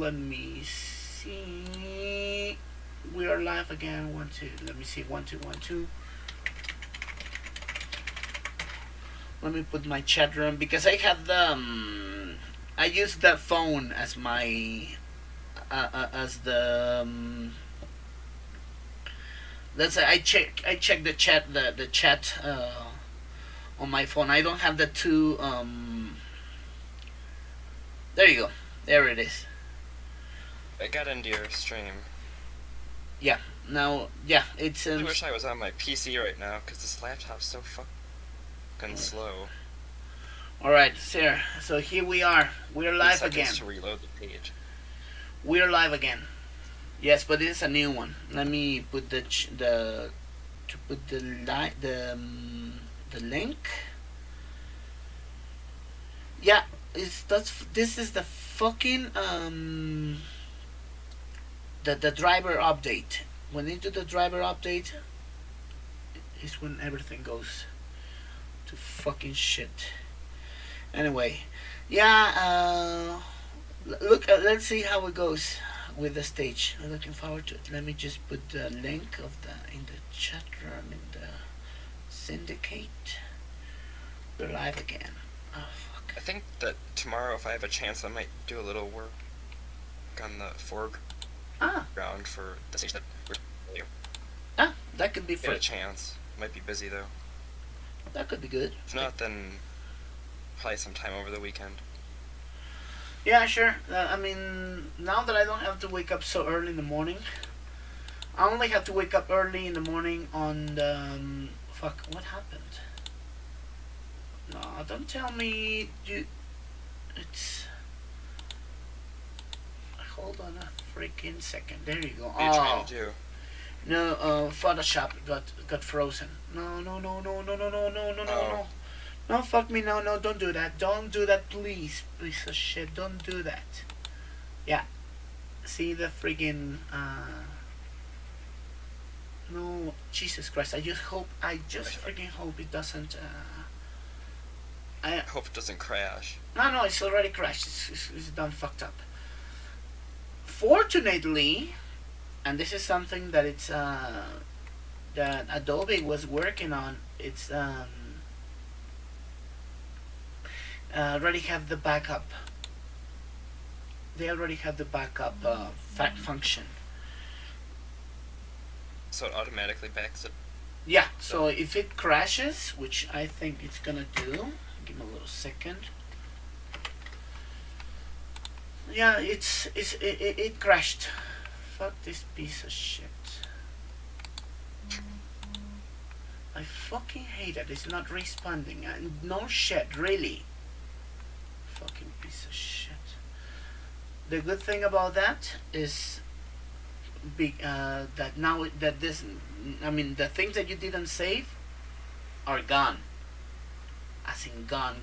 let me see. We are live again. 1 2. Let me see. 1 2 1 2. Let me put my chat room because I have the I use that phone as my as the let's say I check the chat on my phone. I don't have the two there you go. There it is. I got into your stream. Yeah. Now, yeah, it's. I wish I was on my PC right now because this laptop's so fucking slow. All right, sir. So here we are. We're live again. To reload the page. We're live again. Yes, but this is a new one. Let me put the link. Yeah, this is the fucking the driver update. When you do the driver update, is when everything goes to fucking shit. Anyway, yeah. Look, let's see how it goes with the stage. I'm looking forward to it. Let me just put the link of in the chat room in the syndicate. We're live again. Oh fuck. I think that tomorrow, if I have a chance, I might do a little work on the foreground for the stage that we're doing. Ah, that could be fun. Get a chance. Might be busy though. That could be good. If not, then probably sometime over the weekend. Yeah, sure. I mean, now that I don't have to wake up so early in the morning, I only have to wake up early in the morning on the fuck. What happened? No, don't tell me you. It's. Hold on a freaking second. There you go. What are you trying to do? No, Photoshop got frozen. No. No, fuck me, no, don't do that. Don't do that, please. Piece of shit, don't do that. Yeah. See the friggin', no, Jesus Christ, I just friggin' hope it doesn't, I hope it doesn't crash. No, it's already crashed. It's done fucked up. Fortunately, and this is something that it's, that Adobe was working on, it's, already have the backup. They already have the backup function. So it automatically backs it. Yeah. So if it crashes, which I think it's gonna do, give me a little second. Yeah, it crashed. Fuck this piece of shit. I fucking hate it. It's not responding. No shit, really. Fucking piece of shit. The good thing about that is that now that this, I mean, the things that you didn't save are gone. As in gone,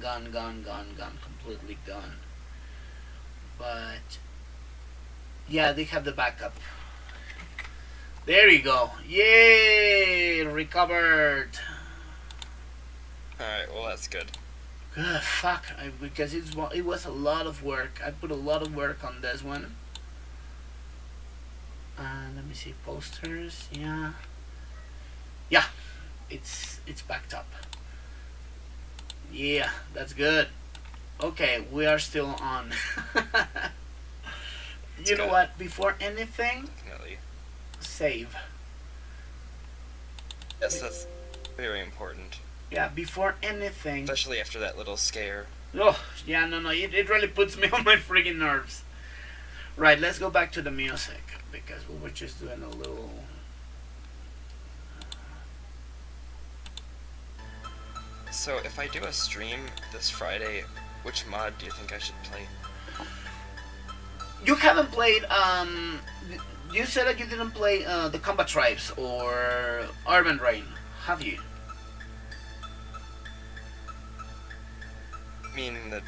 completely gone. But yeah, they have the backup. There you go. Yay! Recovered. Alright, well that's good. Fuck, because it was a lot of work. I put a lot of work on this one. Let me see, posters. Yeah, it's backed up. Yeah, that's good. Okay, we are still on. You know what? Before anything, definitely save. Yes, that's very important. Yeah, before anything. Especially after that little scare. Oh, yeah, no, it really puts me on my friggin' nerves. Right, let's go back to the music, because we were just doing a little... So, if I do a stream this Friday, which mod do you think I should play? You haven't played, you said that you didn't play the Combat Tribes or Urban Rain, have you? Meaning the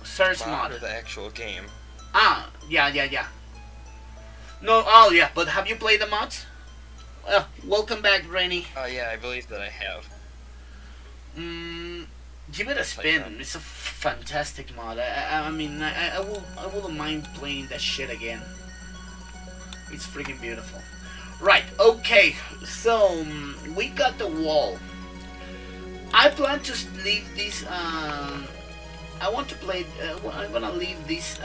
Search mod. Or the actual game? Ah, yeah. No, oh yeah, but have you played the mods? Welcome back, Rainy. Oh yeah, I believe that I have. Give it a spin. It's a fantastic mod. I mean, I wouldn't mind playing that shit again. It's freaking beautiful. Right. Okay. So we got the wall. I plan to leave this. I want to play. I'm gonna leave this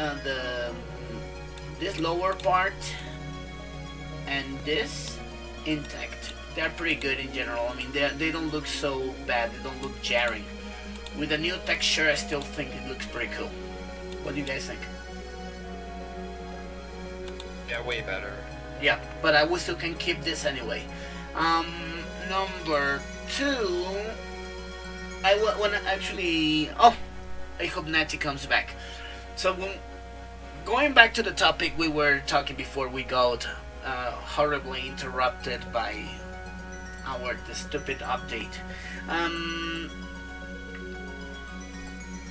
this lower part and this intact. They're pretty good in general. I mean, they don't look so bad. They don't look jarring. With the new texture, I still think it looks pretty cool. What do you guys think? Yeah, way better. Yeah, but I still can keep this anyway. Number 2, I want to actually. Oh, I hope Natty comes back. So going back to the topic we were talking before we got horribly interrupted by the stupid update.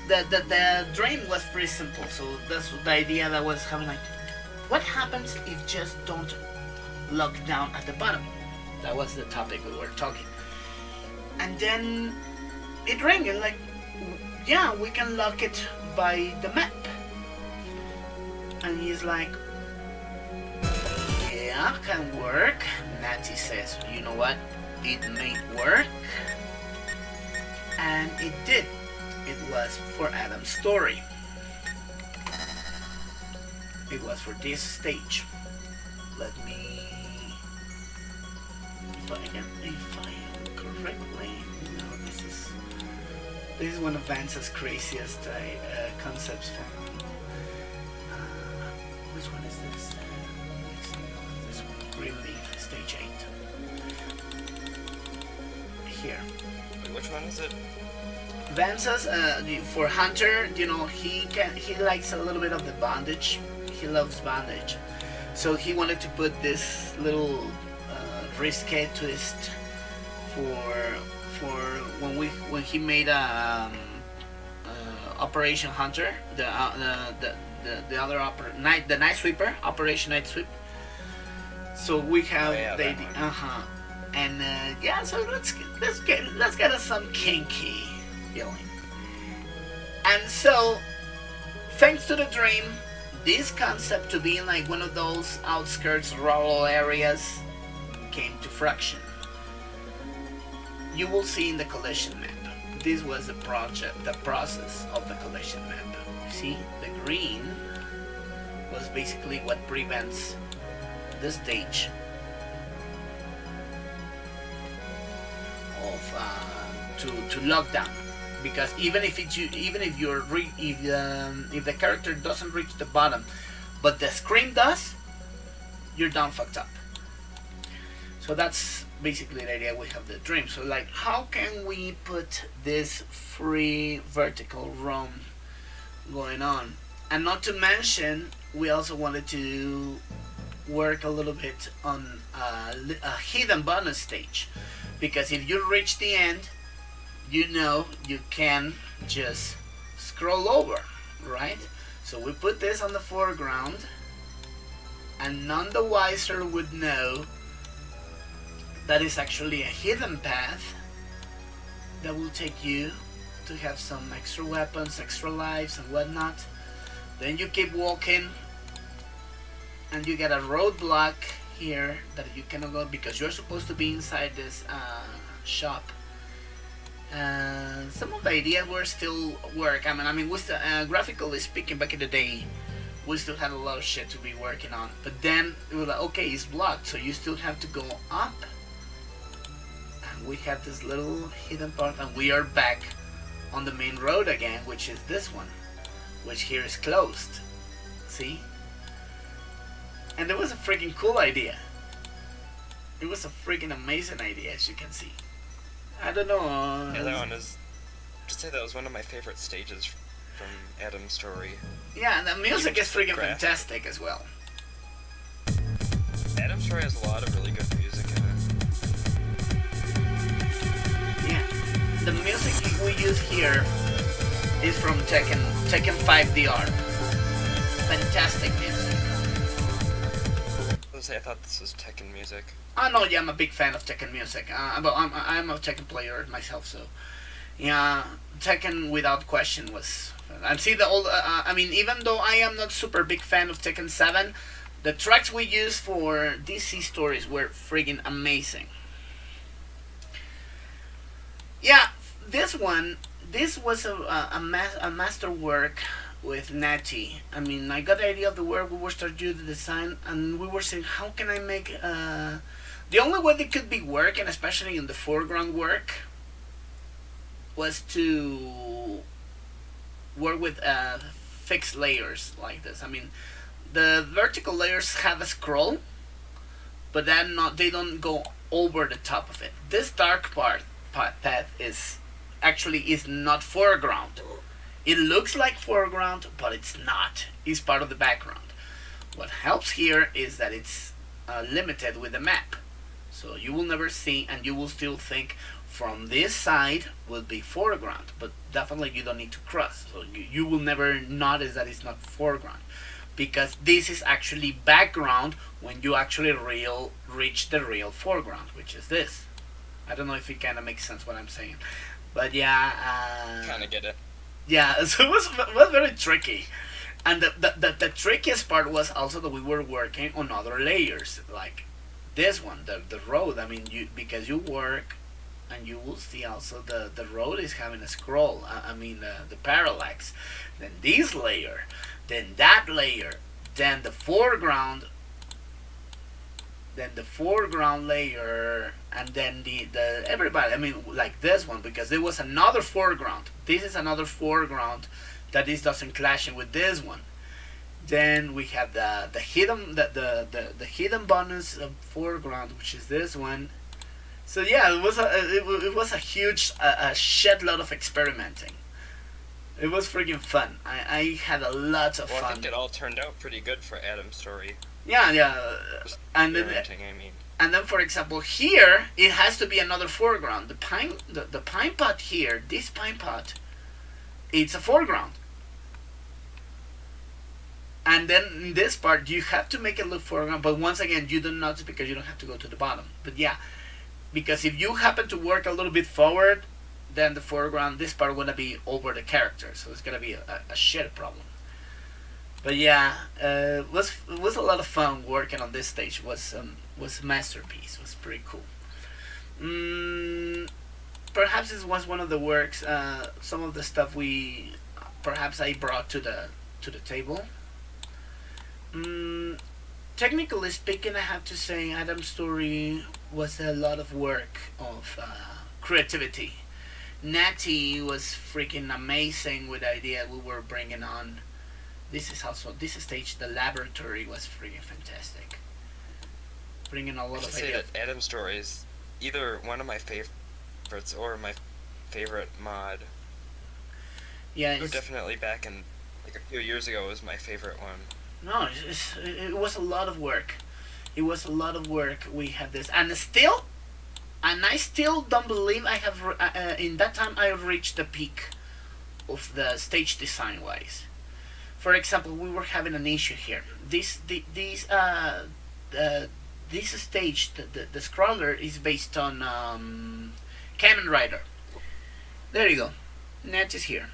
The dream was pretty simple. So that's the idea that was having, like, what happens if just don't lock down at the bottom? That was the topic we were talking. And then it rang and like, yeah, we can lock it by the map. And he's like, yeah, can work. Natty says, you know what? It may work. And it did. It was for Adam's story. It was for this stage. Let me, if I am correctly, no, this is one of Vance's craziest concepts from. Which one is this? This one, Greenleaf, stage 8. Here. Wait, which one is it? Vance's for Hunter, you know, he likes a little bit of the bondage. He loves bondage, so he wanted to put this little risque twist for when he made Operation Hunter, the other the Night Sweeper, Operation Night Sweep. So we have the and yeah, so let's get us some kinky feeling. And so, thanks to the dream, this concept to being like one of those outskirts rural areas came to fruition. You will see in the collision map. This was the process of the collision map. See, the green was basically what prevents the stage of to lockdown. Because even if the character doesn't reach the bottom, but the screen does, you're done fucked up. So that's basically the idea. We have the dream. So like, how can we put this free vertical roam going on? And not to mention, we also wanted to work a little bit on a hidden bonus stage, because if you reach the end, you know you can just scroll over, right? So we put this on the foreground, and none the wiser would know that is actually a hidden path that will take you to have some extra weapons, extra lives and whatnot. Then you keep walking and you get a roadblock here that you cannot go because you're supposed to be inside this shop. Some of the ideas were still work. I mean, with graphically speaking, back in the day, we still had a lot of shit to be working on. But then it was like, okay, it's blocked, so you still have to go up. And we have this little hidden part, and we are back on the main road again, which is this one, which here is closed. See? And it was a freaking cool idea. It was a freaking amazing idea, as you can see. I don't know. Yeah, that one is. Just say that was one of my favorite stages from Adam's story. Yeah, and the music is freaking fantastic as well. Adam's story has a lot of really good music in it. Yeah, the music we use here is from Tekken 5 DR. Fantastic music. I thought this was Tekken music. Oh no, yeah, I'm a big fan of Tekken music. But I'm a Tekken player myself, so Yeah, Tekken without question was. And see the old. I mean, even though I am not super big fan of Tekken 7, the tracks we used for DC stories were friggin' amazing. Yeah, this one, this was a masterwork with Natty. I mean, I got the idea of the work. We were starting to do the design, and we were saying, how can I make? The only way they could be working, especially in the foreground work, was to work with fixed layers like this. I mean, the vertical layers have a scroll, but then not they don't go over the top of it. This dark path is not foreground. It looks like foreground, but it's not. It's part of the background. What helps here is that it's limited with the map, so you will never see, and you will still think from this side will be foreground, but definitely you don't need to cross. So you will never notice that it's not foreground, because this is actually background when you actually reach the real foreground, which is this. I don't know if it kind of makes sense what I'm saying, but yeah. Kind of get it. Yeah, so it was very tricky. And the trickiest part was also that we were working on other layers, like this one, the road. I mean, because you work, and you will see also the road is having a scroll. I mean, the parallax. Then this layer, then that layer, then the foreground layer, and then the everybody. I mean, like this one, because there was another foreground. This is another foreground that this doesn't clash in with this one. Then we have the hidden bonus of foreground, which is this one. So yeah, it was a huge a shed load of experimenting. It was freaking fun. I had a lot of fun. I think it all turned out pretty good for Adam's story. Yeah. And then, and then, for example, here it has to be another foreground. The pine pot here, this pine pot, it's a foreground. And then in this part, you have to make it look foreground. But once again, you don't notice because you don't have to go to the bottom. But yeah, because if you happen to work a little bit forward, then the foreground, this part gonna be over the character, so it's gonna be a shit problem. But yeah, it was a lot of fun working on this stage. It was a masterpiece. It was pretty cool. Perhaps this was one of the works. Some of the stuff I brought to the table. Technically speaking, I have to say Adam's story was a lot of work of creativity. Natty was freaking amazing with the idea we were bringing on. This stage, the laboratory, was freaking fantastic. Bringing a lot of ideas. I say that Adam's story is either one of my favorites or my favorite mod. Yeah, definitely back in like a few years ago was my favorite one. No, it was a lot of work. It was a lot of work. We had this, and I still don't believe I have. In that time, I reached the peak of the stage design wise. For example, we were having an issue here. This stage, the scroller is based on Kamen Rider. There you go. Net is here.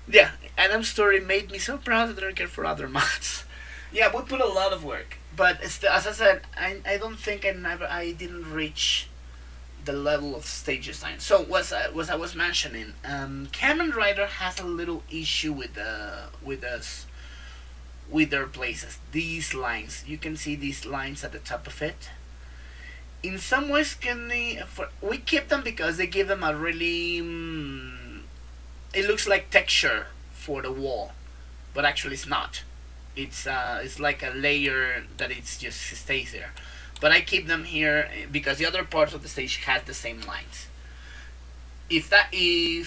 Yeah, Adam's story made me so proud that I don't care for other mods. Yeah, we put a lot of work, but as I said, I don't think I didn't reach the level of stage design. So I was mentioning, Kamen Rider has a little issue with their places. These lines, you can see these lines at the top of it. In some ways, we keep them because they give them a really it looks like texture for the wall, but actually it's not. It's like a layer that it's just stays there. But I keep them here because the other parts of the stage has the same lines. If the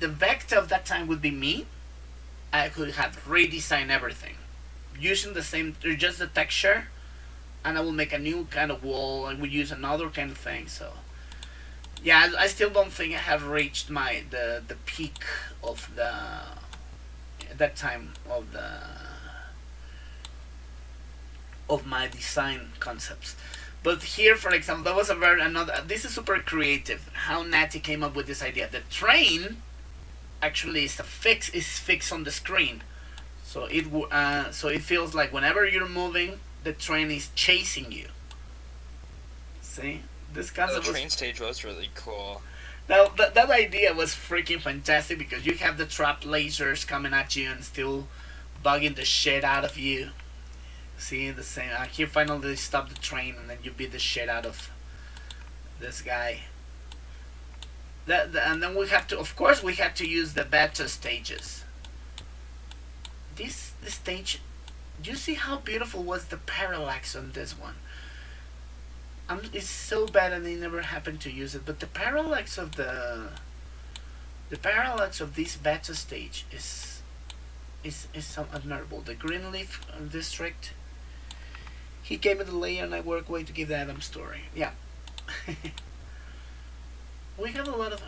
vector of that time would be me, I could have redesigned everything using just the texture, and I will make a new kind of wall. I would use another kind of thing. So yeah, I still don't think I have reached the peak of that time of my design concepts. But here, for example, that was a very another. This is super creative. How Natty came up with this idea. The train actually is fixed on the screen, so it feels like whenever you're moving, the train is chasing you. See, this concept. The train stage was really cool. Now that idea was freaking fantastic because you have the trapped lasers coming at you and still bugging the shit out of you. See the same. Here finally they stop the train and then you beat the shit out of this guy. And then we have to, of course, we had to use the beta stages. This stage, do you see how beautiful was the parallax on this one? It's so bad and they never happened to use it, but the parallax of this beta stage is some admirable. The Greenleaf district. He gave me the layer and I work way to give the Adam story. Yeah. We have a lot of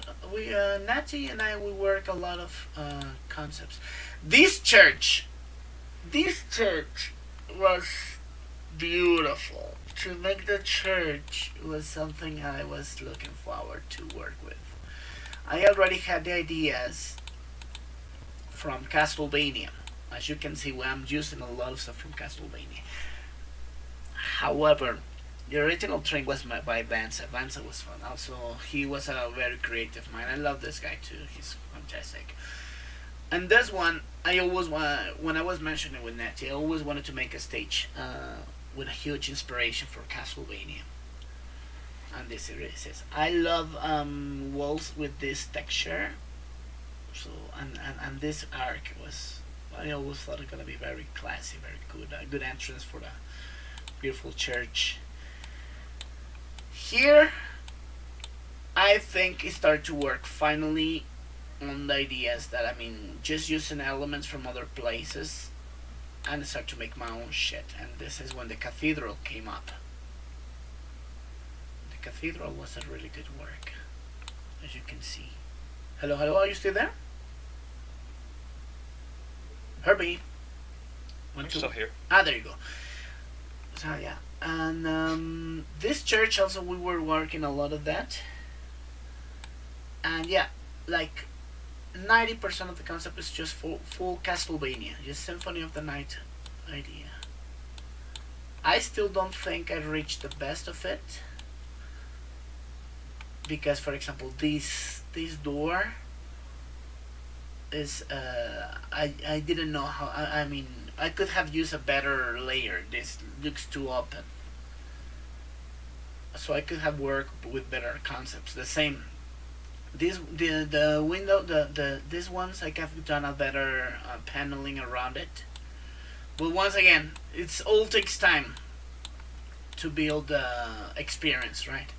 Natty and I, we work a lot of concepts. This church was beautiful. To make the church was something I was looking forward to work with. I already had the ideas from Castlevania. As you can see, I'm using a lot of stuff from Castlevania. However, the original train was by Vansa. Vansa was fun. Also, he was a very creative mind. I love this guy too. He's fantastic. And this one, I always when I was mentioning with Natty, I always wanted to make a stage with a huge inspiration for Castlevania. And this series is. I love walls with this texture. So and this arc was. I always thought it was gonna be very classy, very good. A good entrance for the beautiful church. Here, I think it started to work finally on the ideas that, I mean, just using elements from other places and start to make my own shit. And this is when the cathedral came up. The cathedral was a really good work, as you can see. Hello, hello, are you still there? Herbie? I'm still here. Ah, there you go. So, yeah. And this church also, we were working a lot of that. And yeah, like 90% of the concept is just full Castlevania, just Symphony of the Night idea. I still don't think I reached the best of it, because, for example, this door is I didn't know how. I mean, I could have used a better layer. This looks too open, so I could have worked with better concepts. The same. The window, these ones, I could have done a better paneling around it. But once again, it's all takes time to build the experience, right?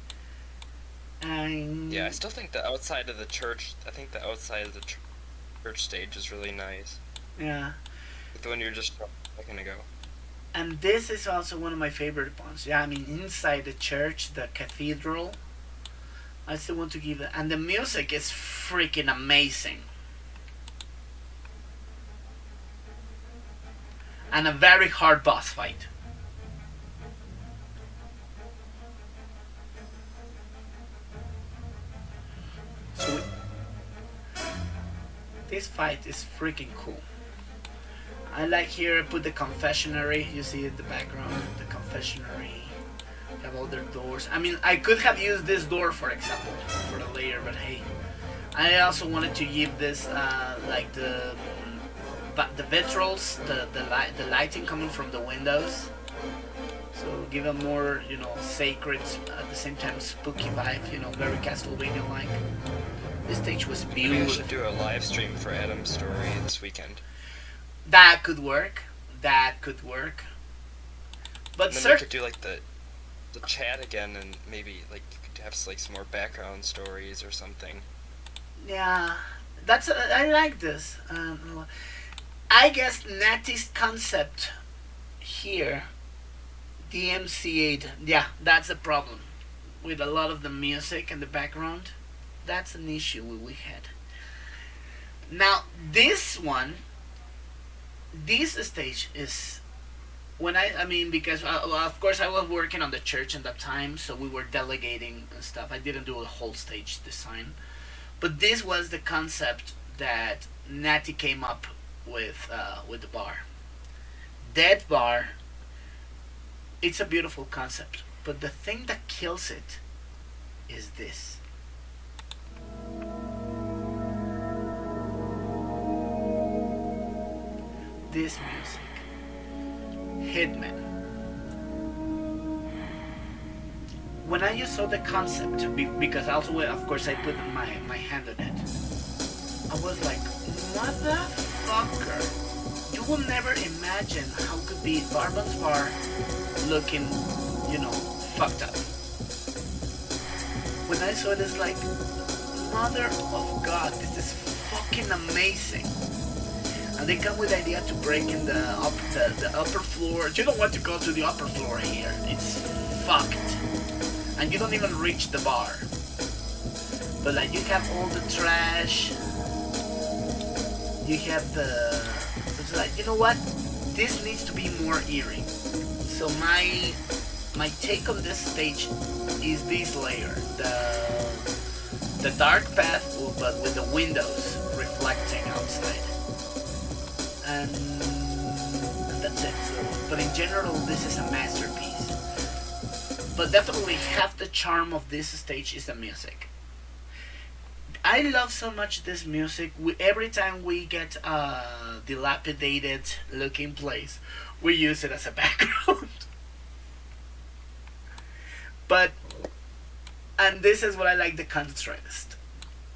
And yeah, I still think the outside of the church. I think the outside of the church stage is really nice. Yeah. The one you're just a second ago. And this is also one of my favorite ones. Yeah, I mean, inside the church, the cathedral, I still want to give it. And the music is freaking amazing. And a very hard boss fight. So this fight is freaking cool. I like here, put the confessionary. You see in the background, the confessionary. Have all their doors. I mean, I could have used this door, for example, for the layer, but hey, I also wanted to give this like the vitrals, the lighting coming from the windows. So give a more, you know, sacred, at the same time spooky vibe. You know, very Castlevania-like. This stage was beautiful. Maybe we should do a live stream for Adam's story this weekend. That could work. That could work. But and then we could do like the chat again, and maybe like you could have like some more background stories or something. Yeah, I like this. I guess Natty's concept here, DMC8. Yeah, that's a problem with a lot of the music and the background. That's an issue we had. Now this one, this stage is when I mean, because well, of course I was working on the church at that time, so we were delegating and stuff. I didn't do a whole stage design, but this was the concept that Natty came up with the bar. That bar, it's a beautiful concept, but the thing that kills it is this. This music. Hitman. When I just saw the concept, because also, of course, I put my hand on it, I was like, motherfucker, you will never imagine how could be Barbon's bar looking, fucked up. When I saw it, it's like, mother of God, this is fucking amazing. And they come with the idea to break in the upper floor. You don't want to go to the upper floor here. It's fucked. And you don't even reach the bar. But like you have all the trash. You have the... So it's like, you know what? This needs to be more eerie. So my take on this stage is this layer. The dark path, but with the windows reflecting outside. And that's it. So, but in general, this is a masterpiece. But definitely half the charm of this stage is the music. I love so much this music. Every time we get a dilapidated looking place, we use it as a background. And this is what I like the contrast.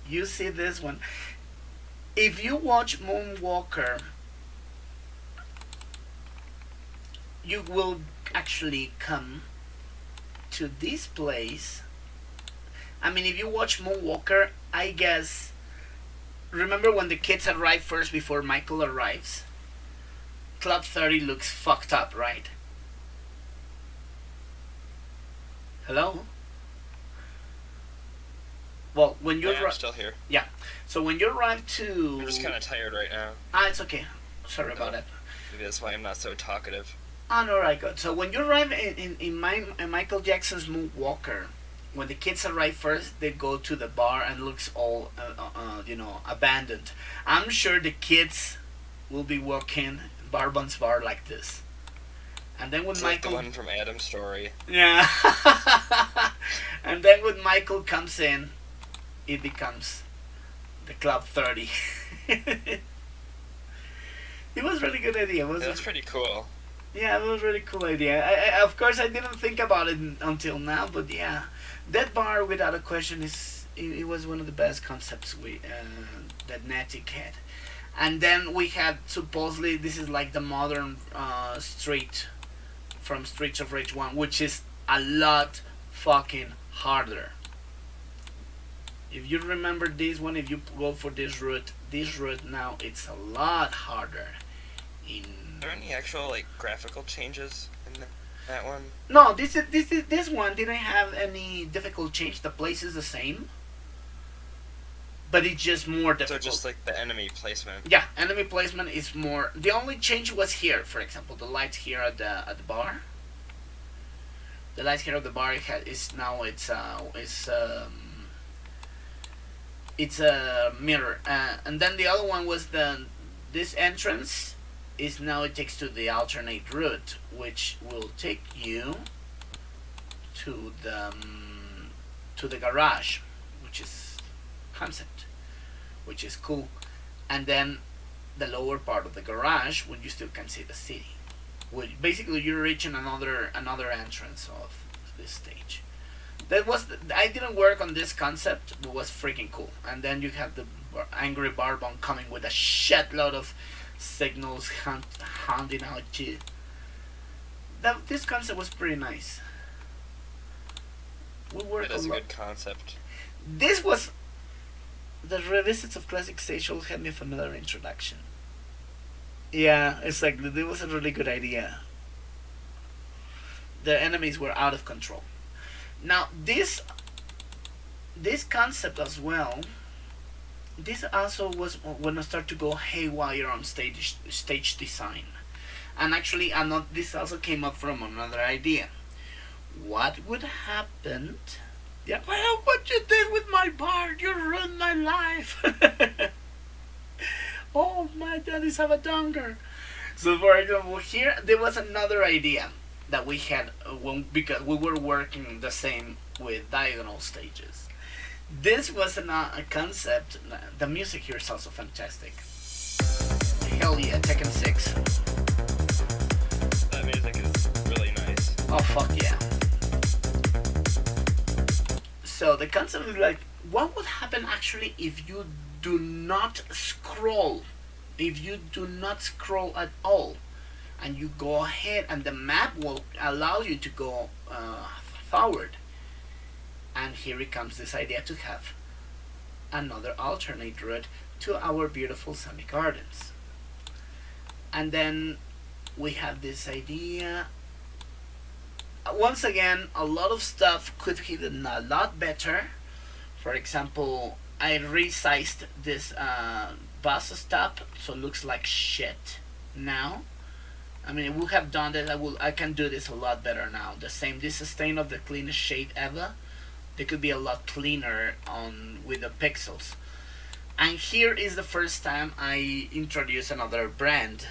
You see this one. If you watch Moonwalker, you will actually come to this place. I mean, if you watch Moonwalker, I guess, remember when the kids arrive first before Michael arrives? Club 30 looks fucked up, right? Hello? Well, when you're... I'm still here. Yeah. So when you arrive to... I'm just kind of tired right now. It's okay. Sorry about that. Maybe that's why I'm not so talkative. Alright, good. So when you arrive in Michael Jackson's Moonwalker, when the kids arrive first, they go to the bar and looks all, abandoned. I'm sure the kids will be walking Barbon's bar like this. And then when it's Michael... like the one from Adam's Story. Yeah. And then when Michael comes in, it becomes the Club 30. It was a really good idea, wasn't it? That's pretty cool. Yeah, it was a really cool idea. I of course, I didn't think about it until now, but yeah. That bar, without a question, it was one of the best concepts that Natty had. And then we had, supposedly, this is like the modern street from Streets of Rage 1, which is a lot fucking harder. If you remember this one, if you go for this route now, it's a lot harder. Are there any actual graphical changes in that one? No, this one didn't have any difficult change. The place is the same, but it's just more difficult. So just like the enemy placement. Yeah, enemy placement is more. The only change was here, for example, the lights here at the bar. The lights here at the bar is now it's a mirror, and then the other one was this entrance is now it takes to the alternate route, which will take you to the garage, which is concept, which is cool, and then the lower part of the garage when you still can see the city. Basically, you're reaching another entrance of this stage. I didn't work on this concept, but it was freaking cool. And then you have the angry Barbon coming with a shitload of signals hounding out you. This concept was pretty nice. It is a good concept. This was the revisits of classic stage shows had me a familiar introduction. Yeah, it's like it was a really good idea. The enemies were out of control. Now this concept as well. This also was when I started to go haywire on stage design, And actually, this also came up from another idea. What would happen? Yeah, well, what you did with my bar? You ruined my life. Oh, my daddy's have a donker. So, for example, here there was another idea that we had because we were working the same with diagonal stages. This was a concept. The music here is also fantastic. Hell yeah, Tekken 6. That music is really nice. Oh, fuck yeah. So the concept is like, what would happen actually if you do not scroll? If you do not scroll at all, and you go ahead, and the map will allow you to go forward. And here it comes this idea to have another alternate route to our beautiful sunny gardens. And then we have this idea. Once again, a lot of stuff could be done a lot better. For example, I resized this bus stop, so it looks like shit now. I mean, we have done this. I can do this a lot better now. This is stain of the cleanest shade ever. They could be a lot cleaner with the pixels. And here is the first time I introduce another brand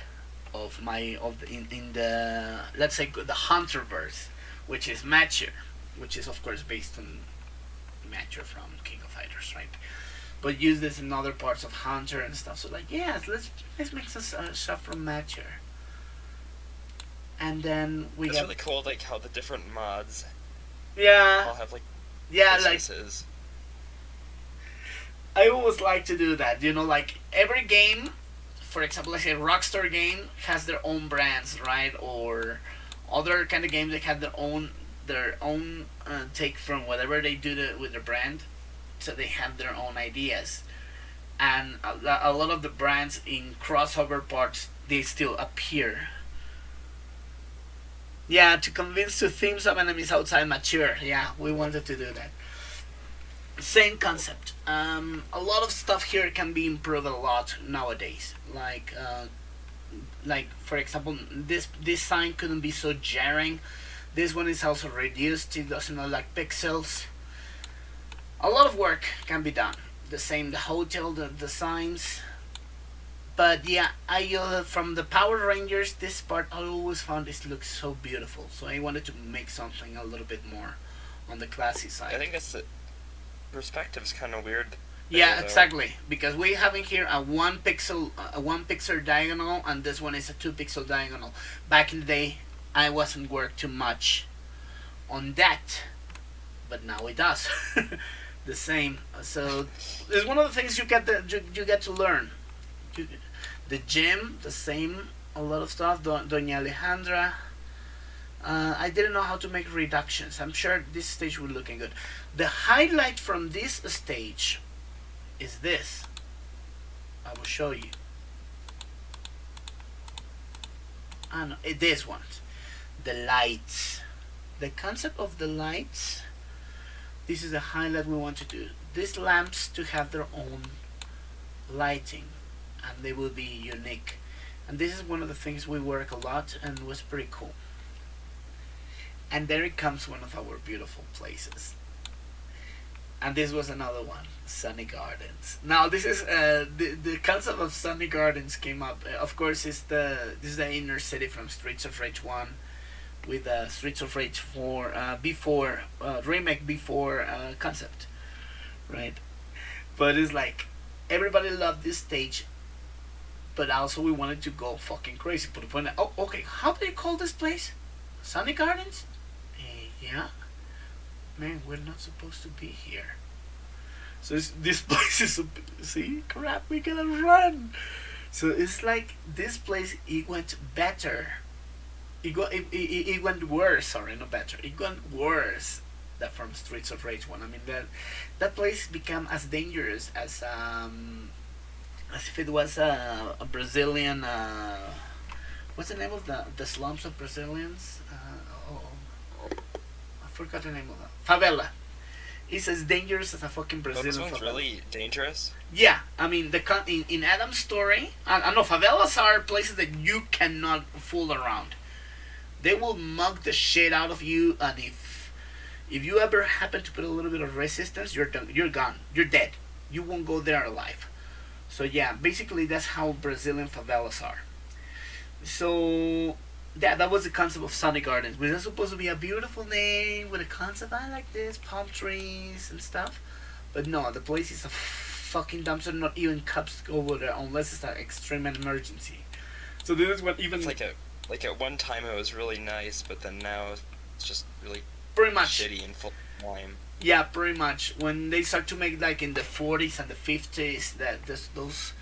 in the, let's say, the Hunterverse, which is Matcher, which is of course based on Matcher from King of Fighters, right? But use this in other parts of Hunter and stuff. So like, yes, let's make some stuff from Matcher. And then it's really cool, like how the different mods all have like businesses. Like, I always like to do that. Like every game, for example, let's say Rockstar game has their own brands, right? Or other kind of games that have their own take from whatever they do with their brand. So they have their own ideas, and a lot of the brands in crossover parts, they still appear. Yeah, to convince to themes of enemies outside mature. Yeah, we wanted to do that. Same concept. A lot of stuff here can be improved a lot nowadays. Like for example, this sign couldn't be so jarring. This one is also reduced. It doesn't look like pixels. A lot of work can be done. The hotel, the signs. But yeah, from the Power Rangers, this part I always found this looks so beautiful. So I wanted to make something a little bit more on the classy side. I think that's the perspective's kind of weird. Yeah, exactly. Because we having here a 1 pixel diagonal, and this one is a 2 pixel diagonal. Back in the day, I wasn't worked too much on that, but now it does. The same. So it's one of the things you get to learn. The gym, the same. A lot of stuff. Doña Alejandra. I didn't know how to make reductions. I'm sure this stage will looking good. The highlight from this stage is this. I will show you. No, this one. The lights. The concept of the lights. This is the highlight we want to do. These lamps to have their own lighting, and they will be unique. And this is one of the things we work a lot, and was pretty cool. And there it comes, one of our beautiful places. And this was another one, Sunny Gardens. Now this is the concept of Sunny Gardens came up. Of course, this is the inner city from Streets of Rage 1, with Streets of Rage 4 before remake before concept, right? But it's like everybody loved this stage, but also we wanted to go fucking crazy. But when okay, how do you call this place? Sunny Gardens? Yeah. Man, we're not supposed to be here. So this place is see, crap, we gotta run. So it's like this place, it went better. It went worse. Sorry, not better. It went worse than from Streets of Rage 1. I mean that place became as dangerous as if it was a Brazilian. What's the name of the slums of Brazilians? I forgot the name of that. Favela. It's as dangerous as a fucking Oh, Brazilian this one's favela. really dangerous. Yeah, I mean in Adam's story, I know favelas are places that you cannot fool around. They will mug the shit out of you, and if you ever happen to put a little bit of resistance, you're done. You're gone. You're dead. You won't go there alive. So yeah, basically that's how Brazilian favelas are. So yeah, that was the concept of Sunny Gardens, which is supposed to be a beautiful name with a concept I like this, palm trees and stuff. But no, the place is a fucking dumpster. Not even cops go over there unless it's an extreme emergency. So this is what even It's like at one time it was really nice, but then now it's just really pretty much shitty and full of lime. yeah, pretty much. When they start to make like in the 40s and the 50s, that those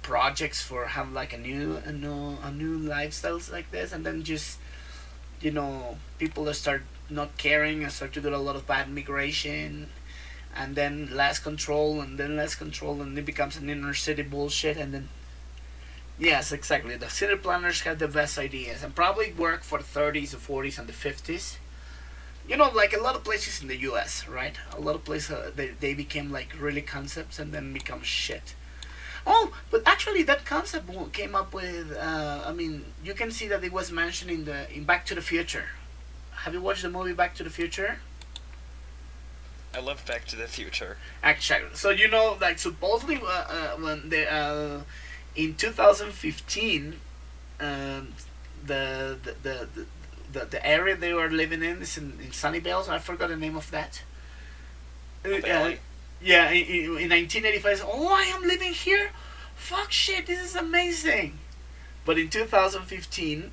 projects for have like a new lifestyles like this, and then just people that start not caring and start to do a lot of bad migration, and then less control, and then less control, and it becomes an inner city bullshit, and then yes, exactly. The city planners have the best ideas and probably work for the 30s, the 40s, and the 50s. Like a lot of places in the U.S., right? A lot of places they became like really concepts and then become shit. Oh, but actually, that concept came up with. I mean, you can see that it was mentioned in Back to the Future. Have you watched the movie Back to the Future? I love Back to the Future. Actually, so like supposedly when they in 2015, the the, the the the area they were living in is in Sunnyvale. I forgot the name of that. Valley. Yeah, in 1985, oh, I am living here. Fuck shit, this is amazing. But in 2015,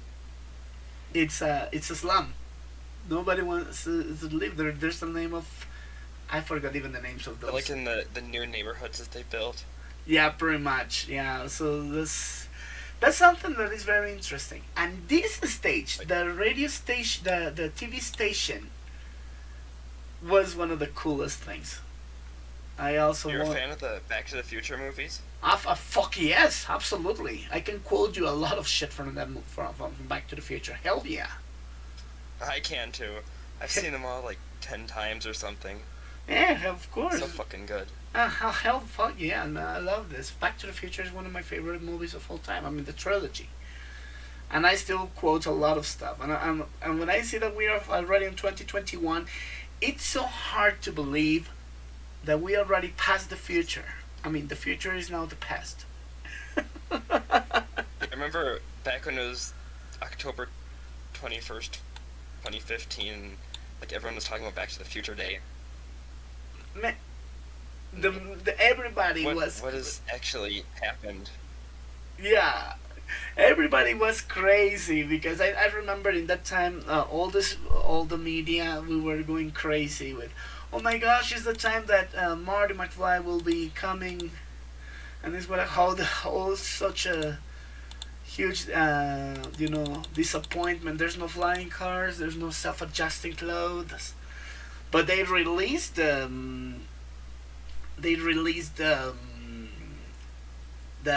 it's a slum. Nobody wants to live there. There's the name of, I forgot even the names of those. Like in the new neighborhoods that they built. Yeah, pretty much. Yeah, so that's something that is very interesting. And this stage, the radio station, the TV station, was one of the coolest things. I also You're a fan of the Back to the Future movies? Fuck yes, absolutely. I can quote you a lot of shit from them from Back to the Future. Hell yeah. I can too. I've seen them all like 10 times or something. Yeah, of course. So fucking good. Hell, fuck yeah, and I love this. Back to the Future is one of my favorite movies of all time. I mean, the trilogy. And I still quote a lot of stuff. And when I see that we are already in 2021, it's so hard to believe that we already passed the future. I mean, the future is now the past. I remember back when it was October 21st, 2015, like everyone was talking about Back to the Future Day. Man, everybody was. What has actually happened? Yeah, everybody was crazy because I remember in that time all the media, we were going crazy with, oh my gosh, it's the time that Marty McFly will be coming, and it's how such a huge disappointment. There's no flying cars, there's no self-adjusting clothes, but they released the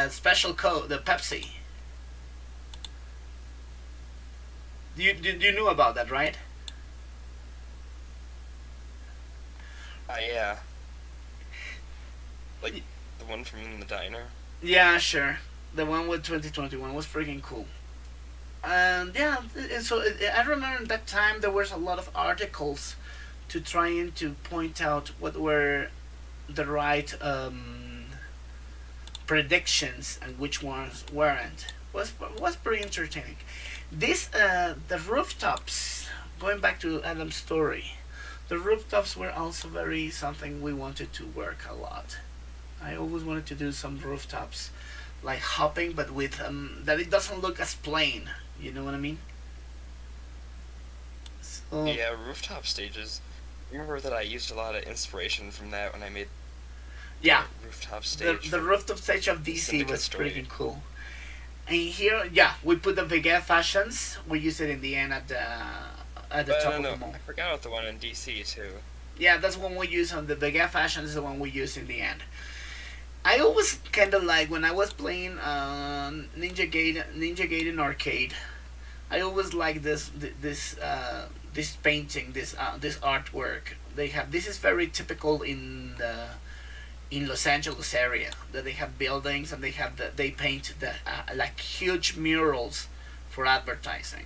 special code, the Pepsi. You knew about that, right? Yeah. Like the one from the diner. Yeah, sure. The one with 2021 was freaking cool. And yeah, so I remember at that time there was a lot of articles to trying to point out what were the right predictions and which ones weren't. Was pretty entertaining. This the rooftops. Going back to Adam's story, the rooftops were also very something we wanted to work a lot. I always wanted to do some rooftops, like hopping, but with that it doesn't look as plain. You know what I mean? So, Yeah, rooftop stages. I remember that I used a lot of inspiration from that when I made yeah, rooftop stage. the rooftop stage of DC Syndicate was story. pretty cool. And here, yeah, we put the Vega fashions. We use it in the end at the top of the mall. I forgot about the one in DC too. Yeah, that's one we use on the Vega fashions. Is the one we use in the end. I always kind of like when I was playing Ninja Gaiden arcade. I always like this this painting, this artwork. They have this is very typical in Los Angeles area, that they have buildings and they paint like huge murals for advertising.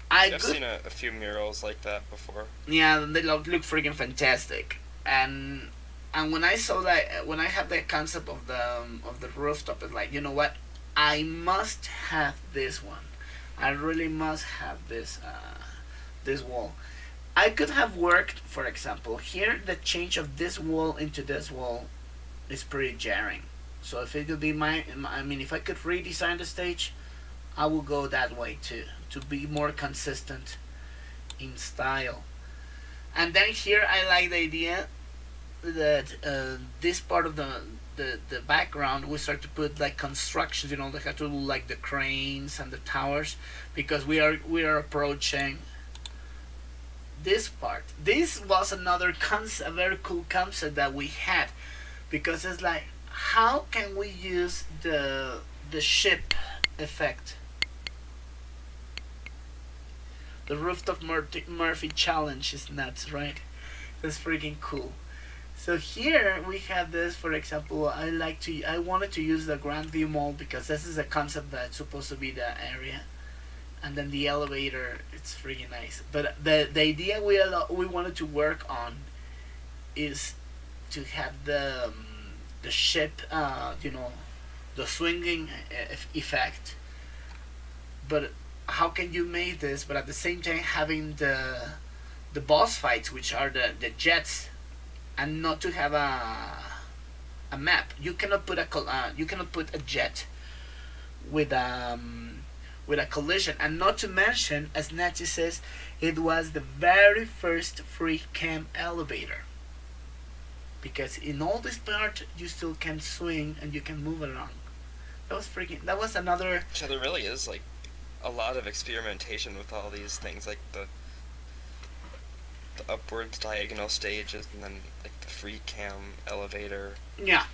I've seen a few murals like that before. Yeah, they look freaking fantastic. And when I saw that, when I had the concept of the rooftop, it's like, you know what, I must have this one. I really must have this wall. I could have worked, for example, here the change of this wall into this wall is pretty jarring. So if it could be if I could redesign the stage, I will go that way too, to be more consistent in style. And then here I like the idea that this part of the background we start to put like constructions, they have to do like the cranes and the towers, because we are approaching this part. This was another concept, a very cool concept that we had, because it's like, how can we use the ship effect, the Rooftop Murphy challenge is nuts, right? That's freaking cool. So here we have this, for example, I wanted to use the Grand View Mall because this is a concept that's supposed to be the area, and then the elevator, it's freaking nice. But the idea we wanted to work on is to have the ship, the swinging effect. But how can you make this? But at the same time having the boss fights, which are the jets, and not to have a map. You cannot put a jet with a collision, and not to mention, as Nachi says, it was the very first free cam elevator, because in all this part you still can swing and you can move along. That was another. So there really is like a lot of experimentation with all these things, like the upwards diagonal stages, and then like the free cam elevator. Yeah,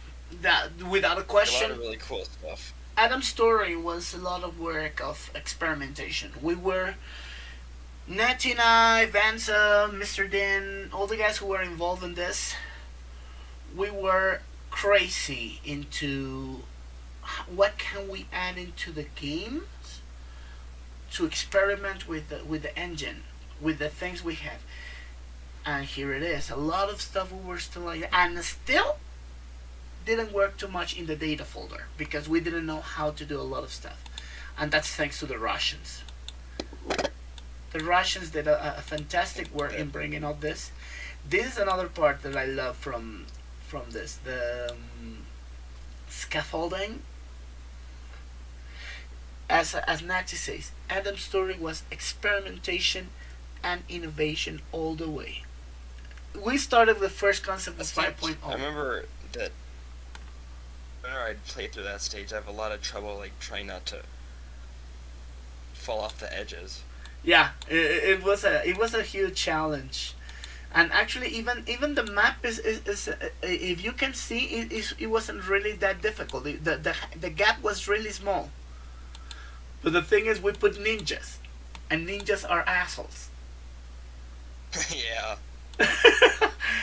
that without a question. A lot of really cool stuff. Adam's story was a lot of work of experimentation. We were Natty and I, Vansa, Mr. Din, all the guys who were involved in this. We were crazy into what can we add into the games to experiment with the engine, with the things we have. And here it is. A lot of stuff we were still like, and still didn't work too much in the data folder because we didn't know how to do a lot of stuff. And that's thanks to the Russians. The Russians did a fantastic work in bringing up this. This is another part that I love from this. The scaffolding. As Nachi says, Adam's story was experimentation and innovation all the way. We started with the first concept with 5.0. I remember that whenever I played through that stage, I have a lot of trouble like trying not to fall off the edges. Yeah, it was a huge challenge, and actually even the map is if you can see it wasn't really that difficult. The gap was really small. But the thing is, we put ninjas, and ninjas are assholes. Yeah.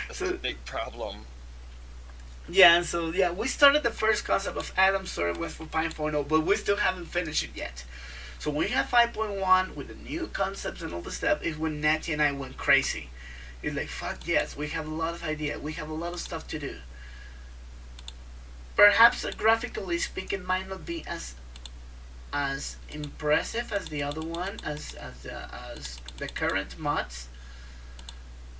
That's a big problem. Yeah, and so we started the first concept of Adam's story was for 5.0, but we still haven't finished it yet. So when we have 5.1 with the new concepts and all the stuff, is when Natty and I went crazy. It's like, fuck yes, we have a lot of ideas, we have a lot of stuff to do. Perhaps graphically speaking, might not be as impressive as the other one, as the current mods.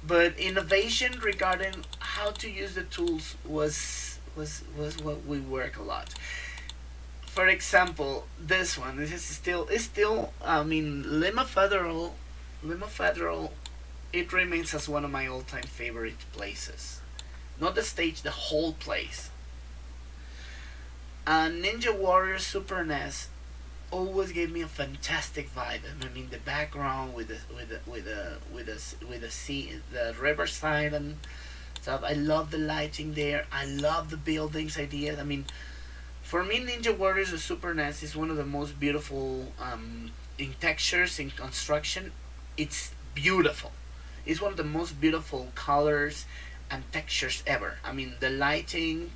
But innovation regarding how to use the tools was what we work a lot. For example, this one, this is still I mean, Lima Federal, it remains as one of my all-time favorite places. Not the stage, the whole place. Ninja Warrior Super NES always gave me a fantastic vibe. I mean, the background with the sea, the riverside and stuff. I love the lighting there. I love the buildings ideas. I mean, for me, Ninja Warriors the Super NES is one of the most beautiful in textures, in construction. It's beautiful. It's one of the most beautiful colors and textures ever. I mean, the lighting,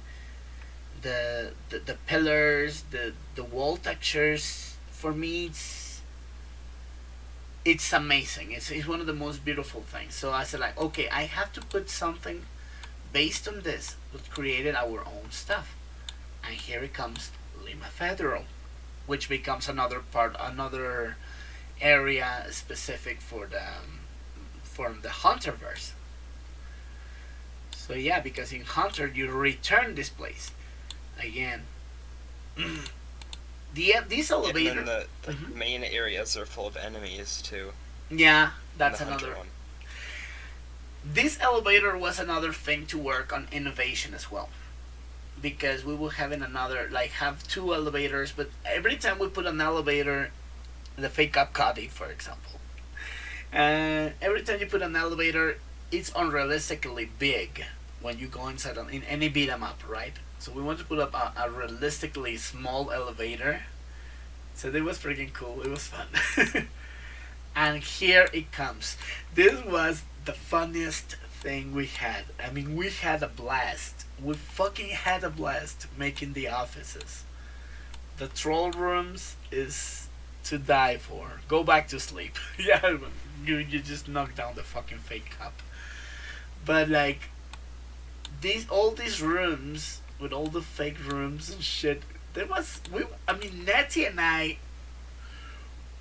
the pillars, the wall textures. For me, it's amazing. It's one of the most beautiful things. So I said like, okay, I have to put something based on this. We created our own stuff, and here it comes Lima Federal, which becomes another area specific for the Hunterverse. So yeah, because in Hunter you return this place again. This elevator. And then the main areas are full of enemies too. Yeah, that's in the Hunter another. one. This elevator was another thing to work on innovation as well, because we will have have two elevators, but every time we put an elevator, the fake up Cuddy, for example, every time you put an elevator, it's unrealistically big when you go inside in any beat 'em up, right? So we want to put up a realistically small elevator. So it was freaking cool. It was fun. And here it comes. This was the funniest thing we had. I mean, we had a blast. We fucking had a blast making the offices. The troll rooms is to die for. Go back to sleep. Yeah, you just knock down the fucking fake cup. But like all these rooms with all the fake rooms and shit. Nettie and I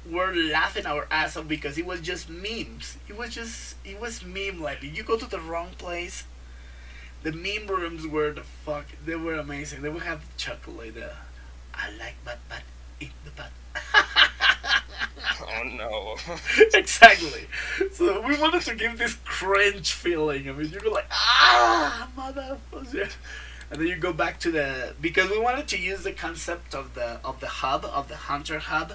were laughing our ass off because it was just memes. It was meme like you go to the wrong place. The meme rooms were they were amazing. They would have chocolate. I like butt, eat the butt. Oh no. Exactly. So we wanted to give this cringe feeling. I mean, you go like, motherfucker. And then you go back to because we wanted to use the concept of the hub, of the Hunter hub,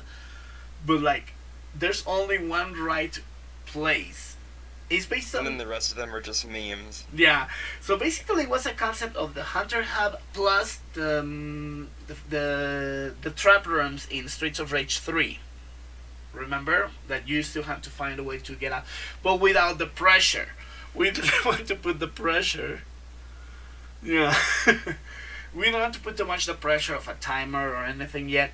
but like, there's only one right place. It's based on. And then the rest of them are just memes. Yeah. So basically, it was a concept of the Hunter hub plus the trap rooms in Streets of Rage 3. Remember that you still have to find a way to get out, but without the pressure. We didn't want to put the pressure. Yeah. We don't have to put too much the pressure of a timer or anything yet.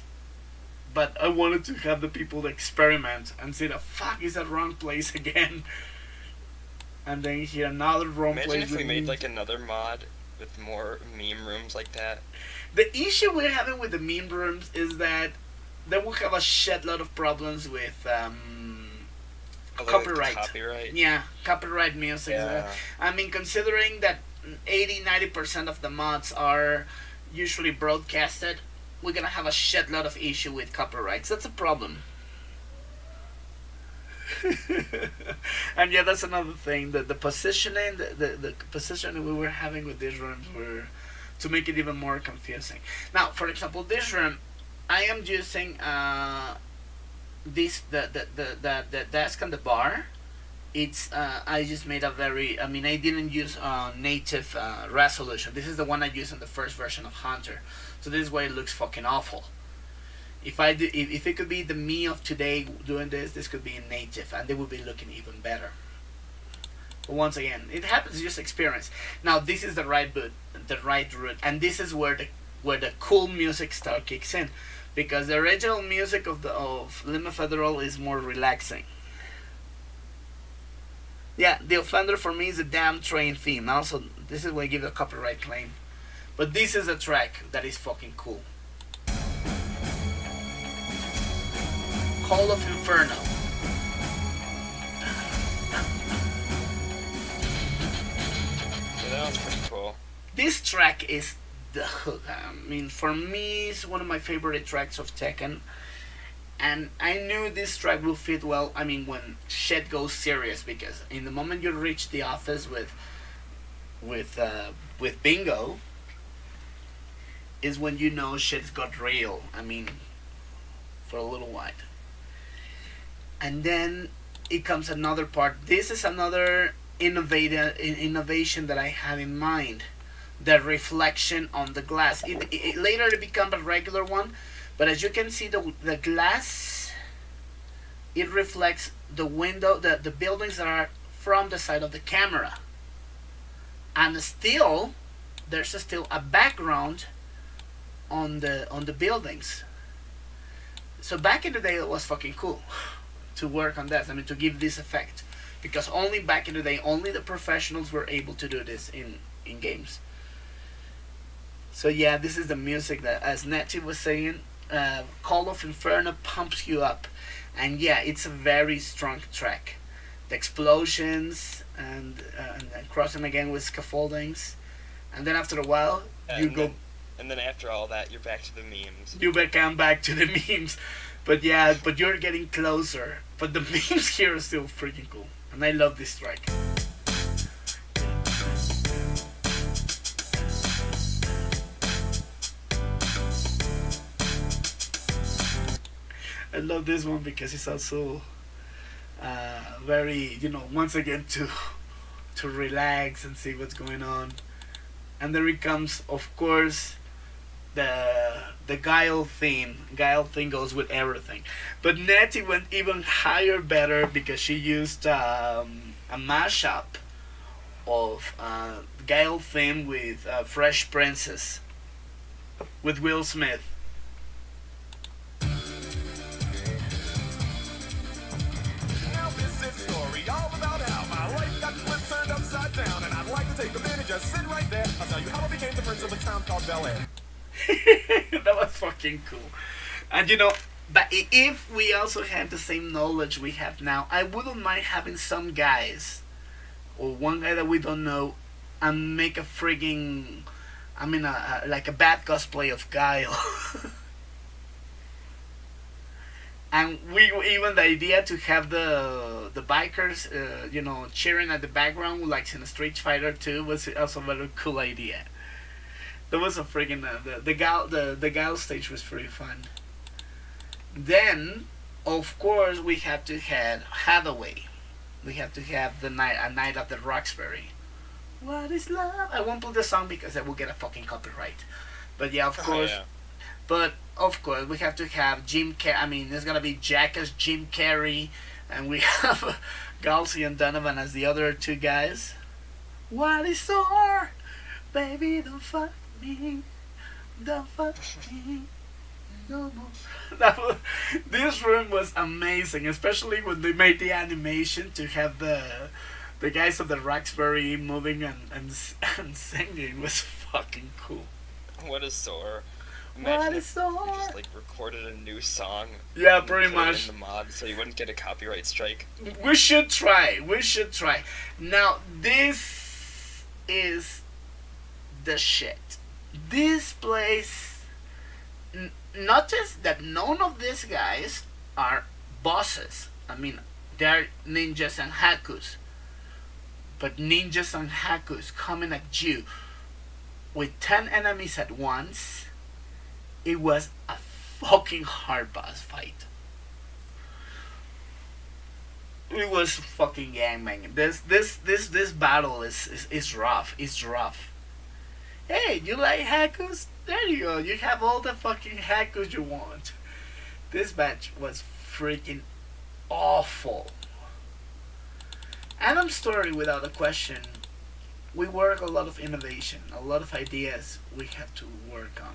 But I wanted to have the people experiment and say the fuck is that wrong place again. And then here another wrong place. Imagine if we made like another mod with more meme rooms like that. The issue we're having with the meme rooms is that they will have a shitload of problems with copyright. Copyright. Yeah, copyright music. Yeah. I mean, considering that 80-90% of the mods are usually broadcasted, we're gonna have a shitload of issue with copyrights. That's a problem. And yeah, that's another thing. The positioning, the positioning we were having with these rooms were to make it even more confusing. Now, for example, this room, I am using the desk and the bar. It's I just made a very. I mean, I didn't use native resolution. This is the one I used in the first version of Hunter. So this is why it looks fucking awful. If it could be the me of today doing this could be in native, and they would be looking even better. But once again, it happens, just experience. Now this is the right route, and this is where the cool music start kicks in, because the original music of Lima Federal is more relaxing. Yeah, the offender for me is a damn train theme. Also, this is where I give a copyright claim. But this is a track that is fucking cool. Call of Inferno. Yeah, that was pretty cool. This track is the hook. I mean, for me, it's one of my favorite tracks of Tekken. And I knew this track will fit well, I mean, when shit goes serious, because in the moment you reach the office with Bingo, is when you know shit's got real. I mean, for a little while. And then it comes another part. This is another innovation that I have in mind. The reflection on the glass. Later it becomes a regular one, but as you can see, the glass it reflects the window, the buildings that are from the side of the camera, and still there's still a background on the buildings. So back in the day, it was fucking cool to work on that. I mean, to give this effect, because only back in the day, only the professionals were able to do this in games. So yeah, this is the music that, as Nettie was saying, Call of Inferno pumps you up, and yeah, it's a very strong track. The explosions and crossing again with scaffoldings, and then after a while you and go. and then after all that, you're back to the memes. You become back to the memes, but yeah, but you're getting closer. But the memes here are still freaking cool, and I love this track. I love this one because it's also very, once again to relax and see what's going on. And there it comes, of course, the Guile theme. Guile theme goes with everything. But Nettie went even higher, better, because she used a mashup of Guile theme with Fresh Princess with Will Smith. All about how my life got flipped, turned upside down, and I'd like to take a minute, just sit right there. I'll tell you how I became the prince of a town called Bel Air. That was fucking cool. And but if we also had the same knowledge we have now, I wouldn't mind having some guys, or one guy that we don't know, and make a frigging, like a bad cosplay of Guile. And we even the idea to have the bikers, cheering at the background, like in Street Fighter 2, was also a very cool idea. That was a friggin' the Gal stage was pretty fun. Then, of course, we have to have Hathaway. We have to have a night at the Roxbury. What is love? I won't play the song because I will get a fucking copyright. But yeah, of course. Yeah. But of course, we have to have Jim Carrey. I mean, there's gonna be Jack as Jim Carrey, and we have Galsey and Donovan as the other two guys. What is sore? Baby, don't fuck me. Don't fuck me. No more. This room was amazing, especially when they made the animation to have the guys of the Roxbury moving and singing. It was fucking cool. What is sore? What Imagine is if sore? you just recorded a new song. Yeah, and pretty put much. it in the mod, so you wouldn't get a copyright strike. We should try. We should try. Now, this is the shit. This place. Notice that none of these guys are bosses. I mean, they're ninjas and hakus. But ninjas and hakus coming at you with 10 enemies at once. It was a fucking hard boss fight. It was fucking gangbanging. This battle is rough. It's rough. Hey, you like hakus? There you go. You have all the fucking hakus you want. This match was freaking awful. Adam's story, without a question, we work a lot of innovation, a lot of ideas we have to work on.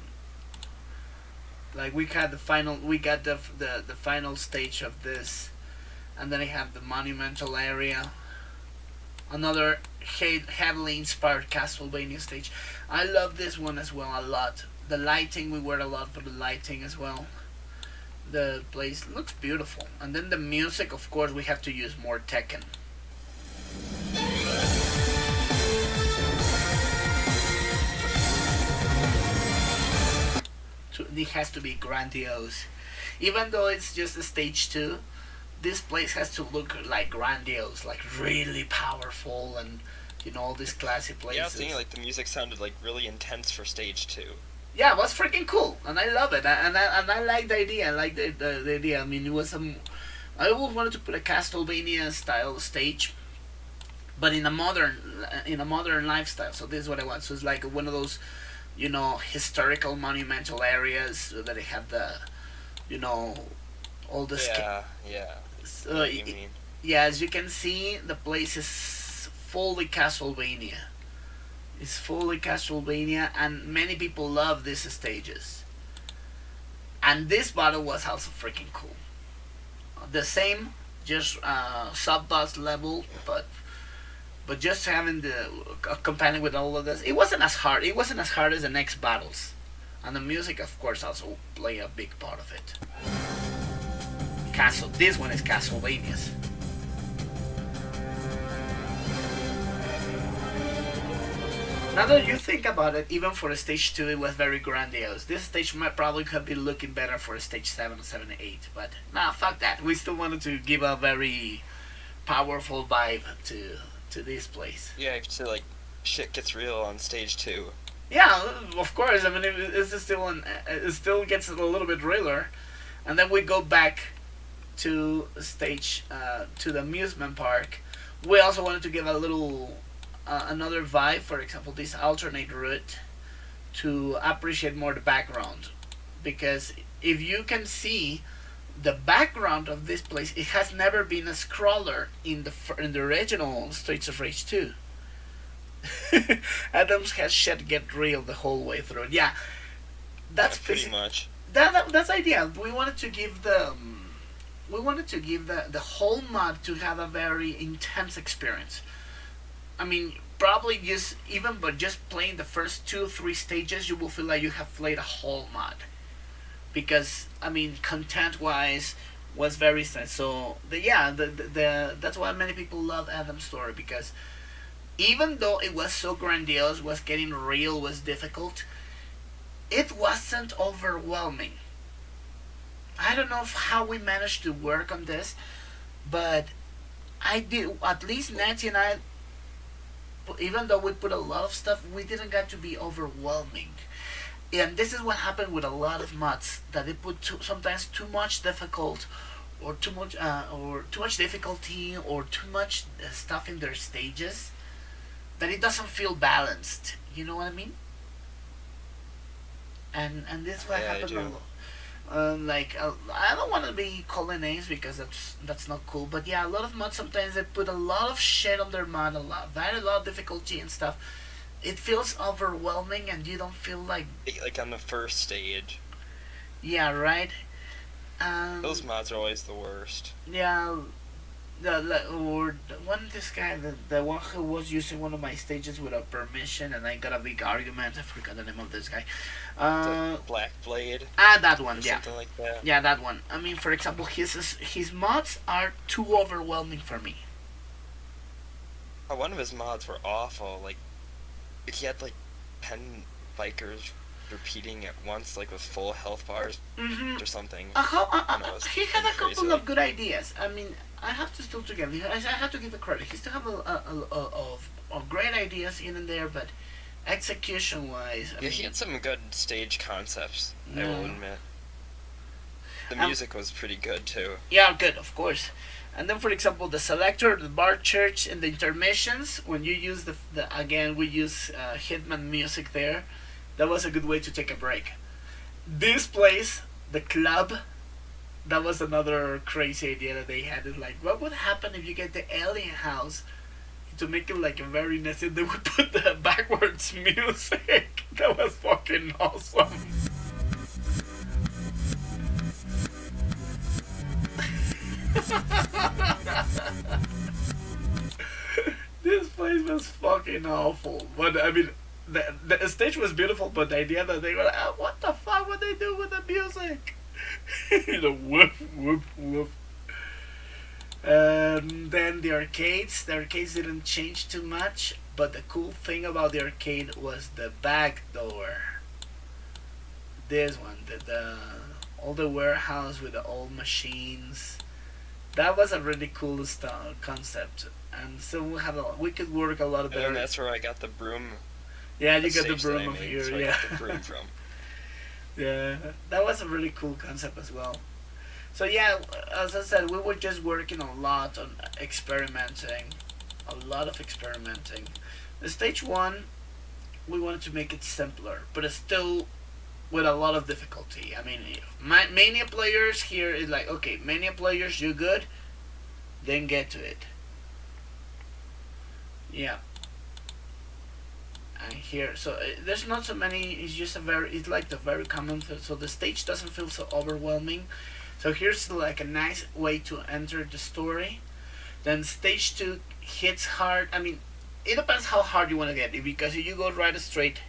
Like we got the final stage of this, and then I have the monumental area. Another heavily inspired Castlevania stage. I love this one as well a lot. The lighting, we worked a lot for the lighting as well. The place looks beautiful, and then the music, of course, we have to use more Tekken. It has to be grandiose. Even though it's just a stage 2, this place has to look like grandiose, like really powerful, and all these classy places. Yeah, I was thinking like the music sounded like really intense for stage 2. Yeah, it was freaking cool, and I love it, and I like the idea. I like the idea. I mean, it was I always wanted to put a Castlevania style stage, but in a modern lifestyle. So this is what I want. So it's like one of those, historical monumental areas that they have the, all the Yeah. So, What do you mean? yeah, as you can see, the place is fully Castlevania. It's fully Castlevania, and many people love these stages. And this battle was also freaking cool. The same, just sub boss level, but just having the companion with all of this, it wasn't as hard. It wasn't as hard as the next battles, and the music, of course, also play a big part of it. Castle. This one is Castlevania's. Now that you think about it, even for a stage 2, it was very grandiose. This stage might probably could be looking better for a stage 7, 7, 8, but nah, fuck that. We still wanted to give a very powerful vibe to this place. Yeah, so like shit gets real on stage 2. Yeah, of course. I mean, it still gets a little bit realer, and then we go back to stage to the amusement park. We also wanted to give a little another vibe. For example, this alternate route to appreciate more the background, because if you can see the background of this place, it has never been a scroller in the original Streets of Rage 2. Adams has shit get real the whole way through. Yeah, that's pretty much. That's the idea. We wanted to give the the whole mod to have a very intense experience. I mean, probably just playing the first 2-3 stages, you will feel like you have played a whole mod, because I mean, content wise was very sad. So that's why many people love Adam's story, because even though it was so grandiose, was getting real, was difficult, it wasn't overwhelming. I don't know how we managed to work on this, but I did. At least Nancy and I, even though we put a lot of stuff, we didn't get to be overwhelming. And this is what happened with a lot of mods, that they put sometimes too much difficult, or too much difficulty, or too much stuff in their stages, that it doesn't feel balanced. You know what I mean? And this is what happened. I don't want to be calling names, because that's not cool. But yeah, a lot of mods sometimes they put a lot of shit on their mod, a lot of difficulty and stuff. It feels overwhelming, and you don't feel like on the first stage. Yeah, right. Those mods are always the worst. Yeah, this guy, the one who was using one of my stages without permission, and I got a big argument. I forgot the name of this guy. Black Blade. That one, yeah. Something like that. Yeah, that one. I mean, for example, his mods are too overwhelming for me. One of his mods were awful. Like, he had like 10 bikers repeating at once, like with full health bars or something. He had a couple of good ideas. I mean, I have to still give him. I have to give a credit. He still have a great ideas in and there, but execution wise, he had some good stage concepts. I will admit. The music was pretty good too. Yeah, good, of course. And then, for example, the selector, the bar church, and the intermissions, when you use we use Hitman music there. That was a good way to take a break. This place, the club, that was another crazy idea that they had. Is like, what would happen if you get the alien house to make it like a very nice? They would put the backwards music. That was fucking awesome. This place was fucking awful. But I mean, the stage was beautiful, but the idea that they were like, what the fuck would they do with the music? Whoop, whoop, whoop. Then the arcades didn't change too much, but the cool thing about the arcade was the back door. This one, the all the warehouse with the old machines. That was a really cool concept, and so we could work a lot better. And that's where I got the broom. Yeah, you got the broom of here. So yeah, I got the broom from. Yeah, that was a really cool concept as well. So yeah, as I said, we were just working a lot on experimenting, a lot of experimenting. The stage 1, we wanted to make it simpler, but it's still with a lot of difficulty. I mean, Mania players here is like, okay, Mania players, you good? then get to it. Yeah. And here, so there's not so many. It's just it's like the very common. So the stage doesn't feel so overwhelming. So here's like a nice way to enter the story. Then stage 2 hits hard. I mean, it depends how hard you want to get it, because if you go right straight,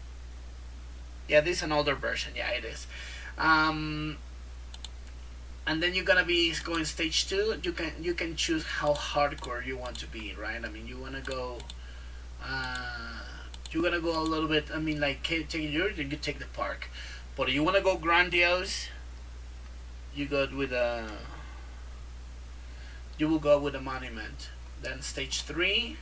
yeah, this is an older version. Yeah, it is. And then you're gonna be going stage 2. You can choose how hardcore you want to be, right? I mean, you wanna go. You're gonna go a little bit. I mean, like taking yours, then you take the park. But if you wanna go grandiose, you go with a. You will go with a monument. Then stage 3.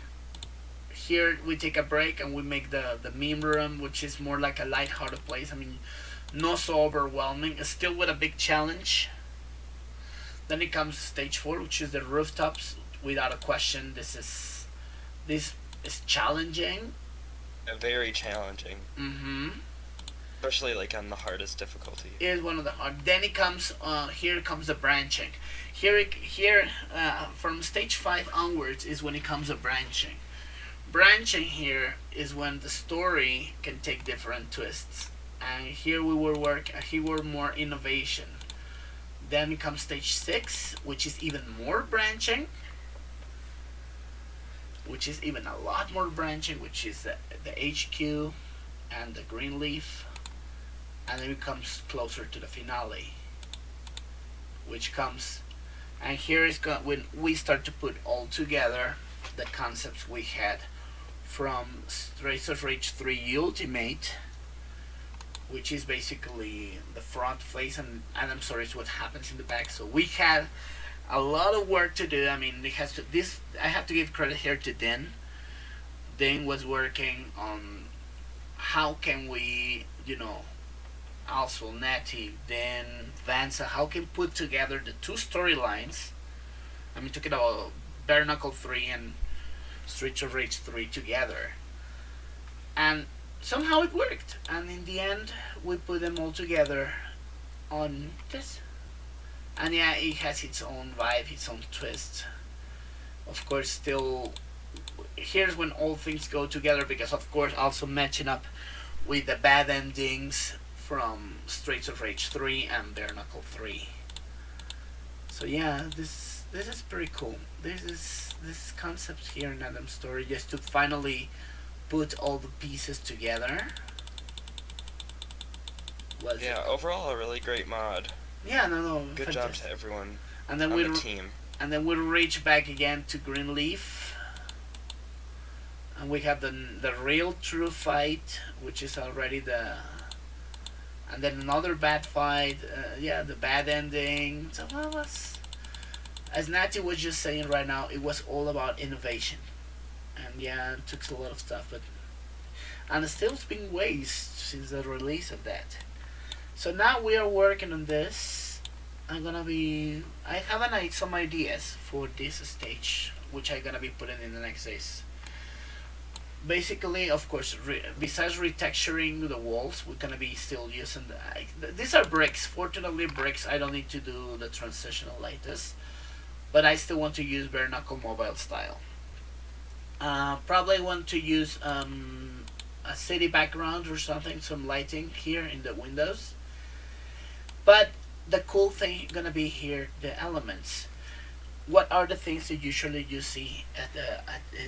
Here we take a break and we make the meme room, which is more like a light-hearted place. I mean, not so overwhelming. It's still with a big challenge. Then it comes stage 4, which is the rooftops. Without a question, this is challenging. Very challenging. Mm-hmm. Especially like on the hardest difficulty. It is one of the hard. Then it comes. Here comes the branching. Here, from stage 5 onwards is when it comes to branching. Branching here is when the story can take different twists, and here we were Here were more innovation. Then comes stage 6, which is even more branching. Which is even a lot more branching, which is the HQ and the green leaf, and then it comes closer to the finale, which comes, and here is when we start to put all together the concepts we had from Streets of Rage 3 Ultimate, which is basically the front face, and I'm sorry, it's what happens in the back. So we had a lot of work to do. I mean, I have to give credit here to Den. Den was working on how can we, also Natty, then Vansa, how can put together the two storylines. I mean, talking about Bare Knuckle 3 and Streets of Rage 3 together. And somehow it worked. And in the end, we put them all together on this. And yeah, it has its own vibe, its own twist. Of course, still, here's when all things go together, because of course also matching up with the bad endings from Streets of Rage 3 and Bare Knuckle 3. So yeah, this is pretty cool. This concept here in Adam's story, just to finally put all the pieces together. Overall a really great mod. Yeah, no. Good fantastic. job to everyone and then on the team. And then we'll reach back again to Greenleaf. And we have the real true fight, which is already the... And then another bad fight. The bad ending. So what was... As Natty was just saying right now, it was all about innovation. And yeah, it took a lot of stuff. And it's still been waste since the release of that. So now we are working on this. I have some ideas for this stage, which I'm gonna be putting in the next days. Basically, of course, besides retexturing the walls, we're gonna be still using these are bricks. Fortunately, bricks. I don't need to do the transitional like this, but I still want to use bare knuckle mobile style. Probably want to use a city background or something, some lighting here in the windows. But the cool thing gonna be here, the elements. What are the things that usually you see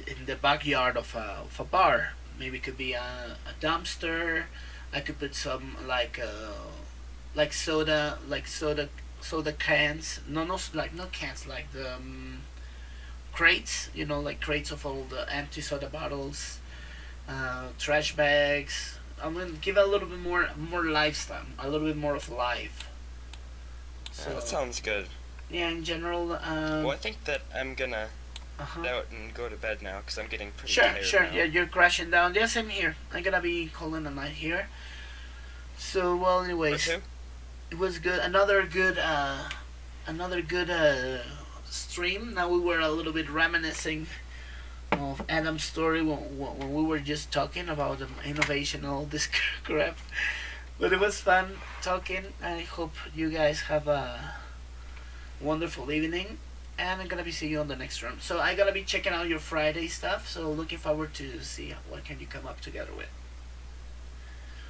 in the backyard of a bar? Maybe it could be a dumpster. I could put some like soda cans. Not cans, like the crates. Like crates of all the empty soda bottles, trash bags. I'm gonna give a little bit more lifestyle, a little bit more of life. So that sounds good. Yeah, in general. Well, I think that I'm gonna head out and go to bed now because I'm getting pretty tired. Sure. Now. Yeah, you're crashing down. Yeah, same here. I'm gonna be calling a night here. So well, anyways, it was good. Another good stream. Now we were a little bit reminiscing of Adam's story when we were just talking about the innovation and all this crap. But it was fun talking. I hope you guys have a wonderful evening. and I'm gonna be seeing you on the next room. So I gotta be checking out your Friday stuff. So looking forward to see what can you come up together with.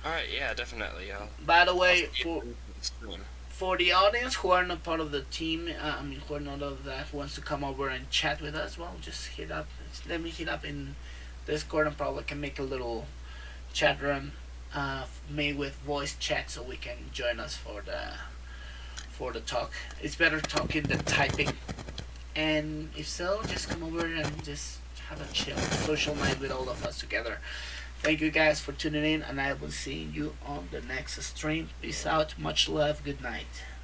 All right, yeah, definitely. By the way, I'll see you soon. for the audience who are not part of the team, who are not of that, who wants to come over and chat with us, well, just hit up. Let me hit up in Discord, and probably can make a little chat room made with voice chat, so we can join us for the talk. It's better talking than typing. And if so, just come over and just have a chill social night with all of us together. Thank you guys for tuning in, and I will see you on the next stream. Peace out, much love, good night.